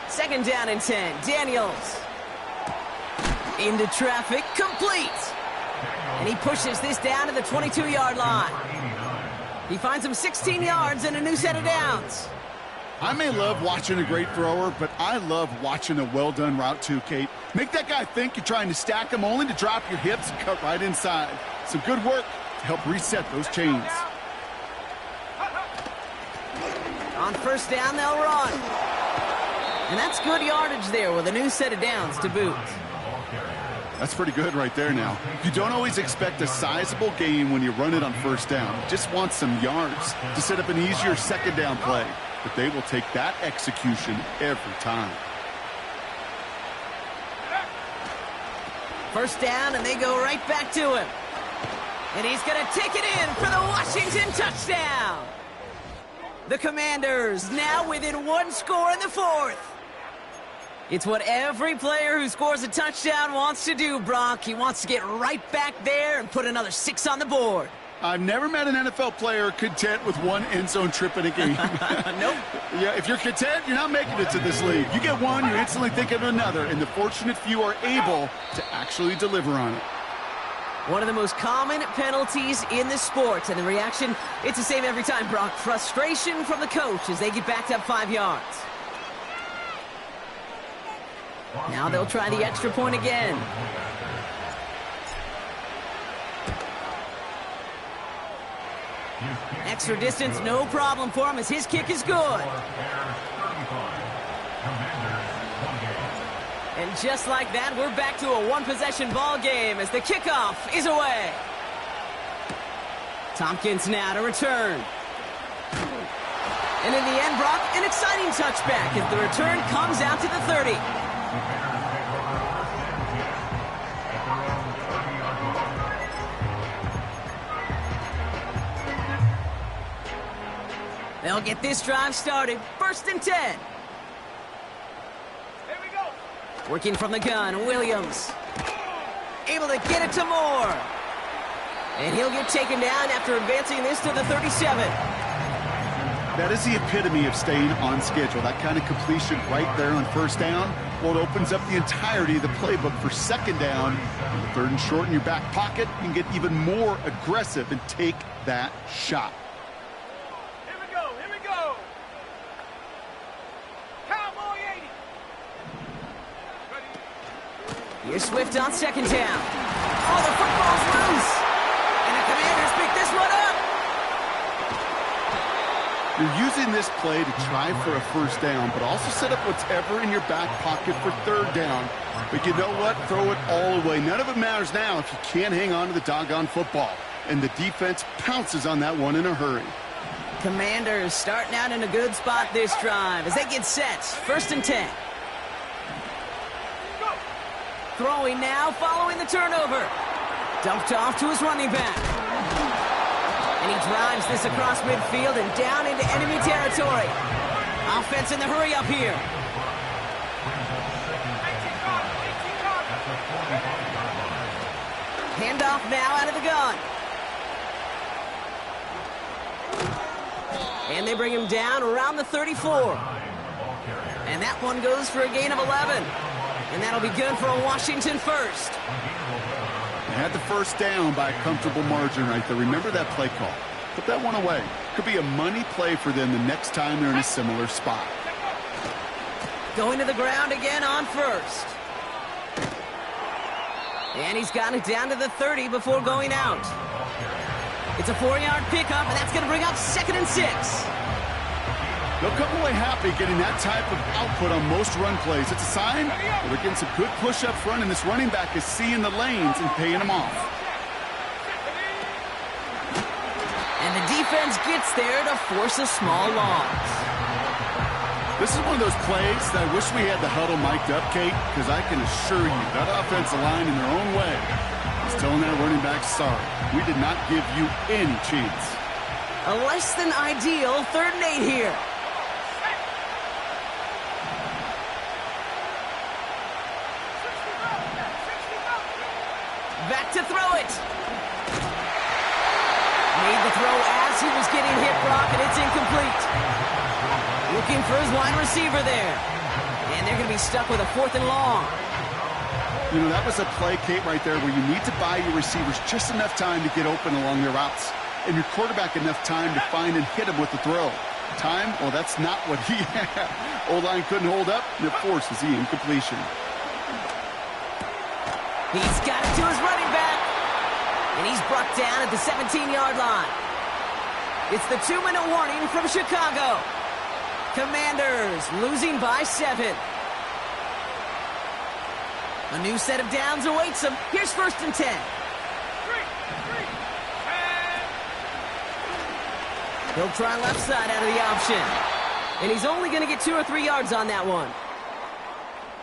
Second down and 10. Daniels. Into traffic. Complete. And he pushes this down to the 22-yard line. He finds him 16 yards and a new set of downs. I may love watching a great thrower, but I love watching a well-done route too, Kate. Make that guy think you're trying to stack him only to drop your hips and cut right inside. Some good work to help reset those chains. On first down, they'll run. And that's good yardage there with a new set of downs to boot. That's pretty good right there now. You don't always expect a sizable gain when you run it on first down. You just want some yards to set up an easier second down play. But they will take that execution every time. First down, and they go right back to him. And he's going to take it in for the Washington touchdown. The Commanders now within one score in the fourth. It's what every player who scores a touchdown wants to do, Brock. He wants to get right back there and put another 6 on the board. I've never met an NFL player content with one end zone trip in a game. Nope. Yeah, if you're content, you're not making it to this league. You get one, you instantly think of another, and the fortunate few are able to actually deliver on it. One of the most common penalties in the sport, and the reaction, it's the same every time, Brock. Frustration from the coach as they get backed up 5 yards. Now they'll try the extra point again. Extra distance, no problem for him as his kick is good. And just like that, we're back to a one-possession ball game as the kickoff is away. Tompkins now to return. And in the end, Brock, an exciting touchback as the return comes out to the 30. They'll get this drive started. First and 10. Here we go. Working from the gun, Williams. Able to get it to Moore. And he'll get taken down after advancing this to the 37. That is the epitome of staying on schedule. That kind of completion right there on first down. Well, it opens up the entirety of the playbook for second down. On the third and short in your back pocket, you can get even more aggressive and take that shot. Here we go. Here we go. Cowboy 80. Here's Swift on second down. Oh, the football's loose. And the Commanders pick this one up. You're using this play to try for a first down, but also set up whatever in your back pocket for third down. But you know what? Throw it all away. None of it matters now if you can't hang on to the doggone football. And the defense pounces on that one in a hurry. Commanders starting out in a good spot this drive as they get set. First and 10. Throwing now, following the turnover. Dumped off to his running back. And he drives this across midfield and down into enemy territory. Offense in the hurry up here. Handoff now out of the gun. And they bring him down around the 34. And that one goes for a gain of 11. And that'll be good for a Washington first. They had the first down by a comfortable margin right there. Remember that play call. Put that one away. Could be a money play for them the next time they're in a similar spot. Going to the ground again on first. And he's got it down to the 30 before going out. It's a 4-yard pickup, and that's going to bring up 2nd and 6. They'll come away happy getting that type of output on most run plays. It's a sign that they're getting some good push up front, and this running back is seeing the lanes and paying them off. And the defense gets there to force a small loss. This is one of those plays that I wish we had the huddle mic'd up, Kate, because I can assure you that offensive line in their own way is telling that running back, sorry, we did not give you any chance. A less than ideal 3rd and 8 here. Back to throw it. Made the throw as he was getting hit, Brock, and it's incomplete. Looking for his wide receiver there. And they're going to be stuck with a 4th and long. You know, that was a play, Kate, right there where you need to buy your receivers just enough time to get open along their routes. And your quarterback enough time to find and hit him with the throw. Time? Well, that's not what he had. O-line couldn't hold up, and it forces the incompletion. He's got it to his running back. And he's brought down at the 17-yard line. It's the 2-minute warning from Chicago. Commanders losing by 7. A new set of downs awaits them. Here's 1st and 10. He'll try left side out of the option. And he's only going to get 2 or 3 yards on that one.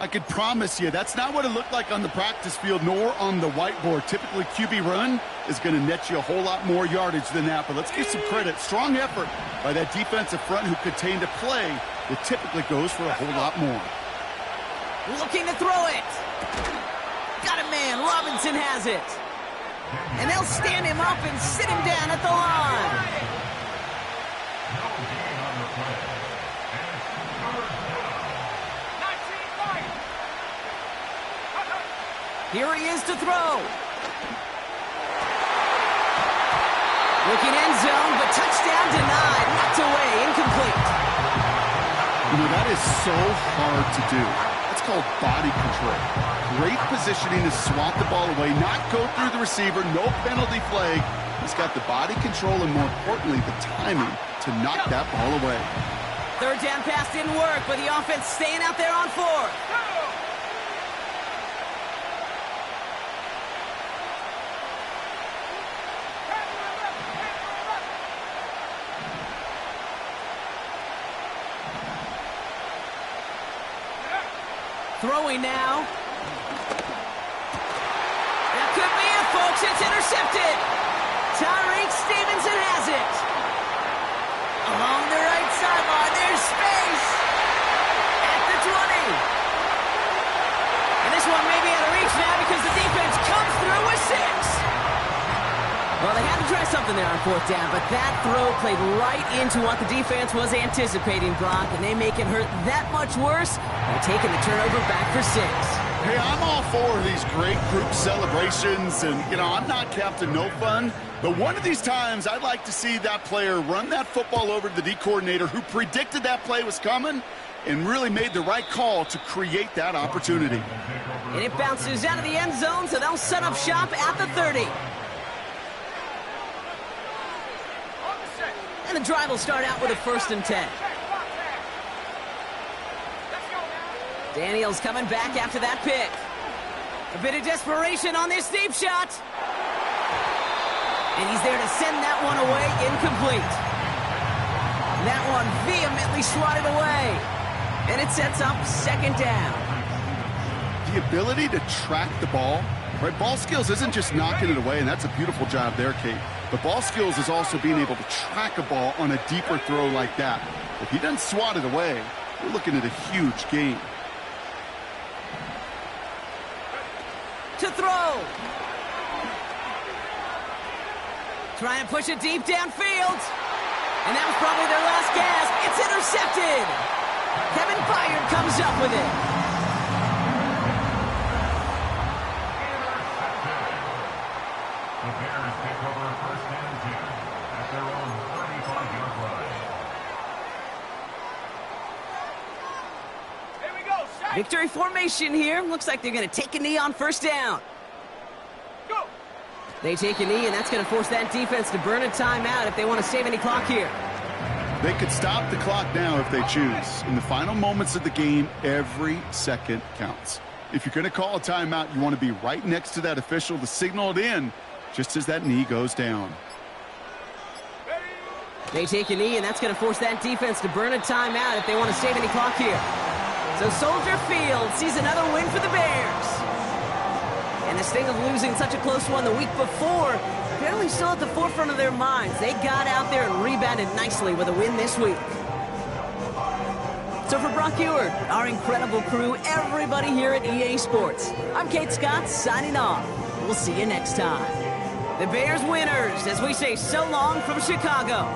I can promise you that's not what it looked like on the practice field nor on the whiteboard. Typically, QB run is going to net you a whole lot more yardage than that. But let's give some credit. Strong effort by that defensive front who contained a play that typically goes for a whole lot more. Looking to throw it. Got a man. Robinson has it. And they'll stand him up and sit him down at the line. Here he is to throw. Looking end zone, but touchdown denied. Knocked away, incomplete. You know, that is so hard to do. That's called body control. Great positioning to swat the ball away, not go through the receiver, no penalty flag. He's got the body control and, more importantly, the timing to knock that ball away. 3rd down pass didn't work, but the offense staying out there on 4th. Throwing now. That could be it, folks. It's intercepted. Tyreek Stevenson has it. Along the right sideline, there's space. At the 20. And this one may be out of reach now because the defense comes through with 6. Well, they had to try something there on 4th down, but that throw played right into what the defense was anticipating, Brock, and they make it hurt that much worse by taking the turnover back for 6. Hey, I'm all for these great group celebrations, and, you know, I'm not Captain No Fun, but one of these times I'd like to see that player run that football over to the D coordinator who predicted that play was coming and really made the right call to create that opportunity. And it bounces out of the end zone, so they'll set up shop at the 30. And the drive will start out with a 1st and 10. Daniels coming back after that pick. A bit of desperation on this deep shot. And he's there to send that one away, incomplete. That one vehemently swatted away. And it sets up 2nd down. the ability to track the ball, right? Ball skills isn't just knocking it away, and that's a beautiful job there, Kate. But ball skills is also being able to track a ball on a deeper throw like that. If he doesn't swat it away, we're looking at a huge gain. To throw. Trying to push it deep downfield. And that was probably their last gasp. It's intercepted. Kevin Byard comes up with it. The Bears take over first and 10 at their own 35-yard line. Here we go. Shot. Victory formation here. Looks like they're going to take a knee on first down. Go. They take a knee, and that's going to force that defense to burn a timeout if they want to save any clock here. They could stop the clock now if they choose. In the final moments of the game, every second counts. If you're going to call a timeout, you want to be right next to that official to signal it in just as that knee goes down. They take a knee, and that's going to force that defense to burn a timeout if they want to save any clock here. So Soldier Field sees another win for the Bears. And the sting of losing such a close one the week before, apparently still at the forefront of their minds. They got out there and rebounded nicely with a win this week. So for Brock Ewart, our incredible crew, everybody here at EA Sports, I'm Kate Scott signing off. We'll see you next time. The Bears winners as we say so long from Chicago.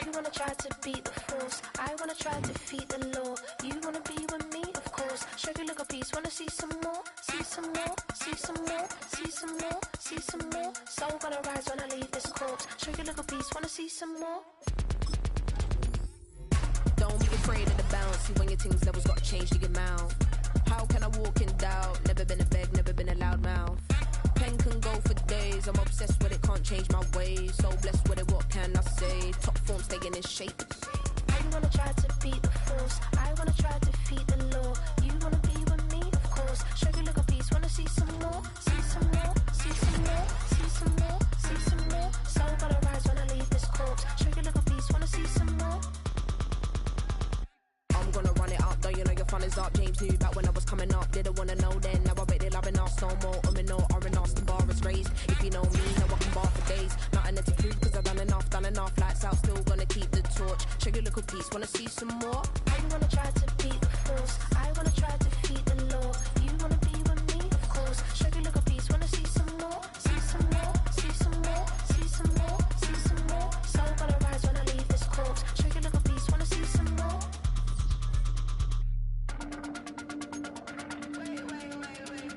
You wanna try to beat the force, I wanna try to defeat the law. You wanna be with me, of course. Show you look a piece, wanna see some more, see some more, see some more, see some more, see some more. Soul gonna rise when I leave this corpse. Show you look a piece, wanna see some more. Don't be afraid of the bounce. See when your things levels got to change to your mouth. How can I walk in doubt? Never been a beg, never been a loud mouth. Pen can go for days. I'm obsessed with it, can't change my ways. So blessed with it, what can I say? Top form staying in shape. You wanna try to beat the force, I wanna try to defeat the law. You wanna be with me, of course. Show you look a piece, wanna see some more, see some more, see some more, see some more, see some more. Soul gonna rise when I leave this corpse. Show you look a piece, wanna see some more. I'm gonna run it up, though you know your fun is up. James knew back when I was coming up, didn't wanna know then. Now I bet they're loving us no more. No R&R, the bar is raised. If you know me, know I can bar for days. Nothing to prove, cause I've done enough, lights out, still gonna keep the torch. Show you a little piece, wanna see some more? You wanna try to beat the force, I wanna try to defeat the law.